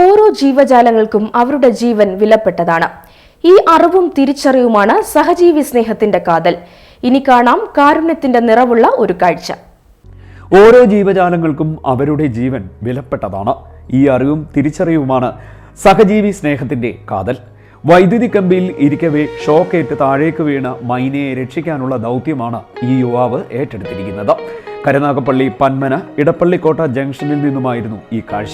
ഓരോ ജീവജാലങ്ങൾക്കും അവരുടെ ജീവൻ വിലപ്പെട്ടതാണ്. ഈ അറിവും തിരിച്ചറിവുമാണ് സഹജീവി സ്നേഹത്തിന്റെ കാതൽ. ഇനി കാണാം കാരുണ്യത്തിന്റെ നിറവുള്ള ഒരു കാഴ്ച. ഓരോ ജീവജാലങ്ങൾക്കും അവരുടെ ജീവൻ വിലപ്പെട്ടതാണ്. ഈ അറിവും തിരിച്ചറിവുമാണ് സഹജീവി സ്നേഹത്തിന്റെ കാതൽ. വൈദ്യുതി കമ്പിയിൽ ഇരിക്കവേ ഷോക്കേറ്റ് താഴേക്ക് വീണ മൈനയെ രക്ഷിക്കാനുള്ള ദൗത്യമാണ് ഈ യുവാവ് ഏറ്റെടുത്തിരിക്കുന്നത്. കരുനാഗപ്പള്ളി പന്മന ഇടപ്പള്ളിക്കോട്ട ജംഗ്ഷനിൽ നിന്നുമായിരുന്നു ഈ കാഴ്ച.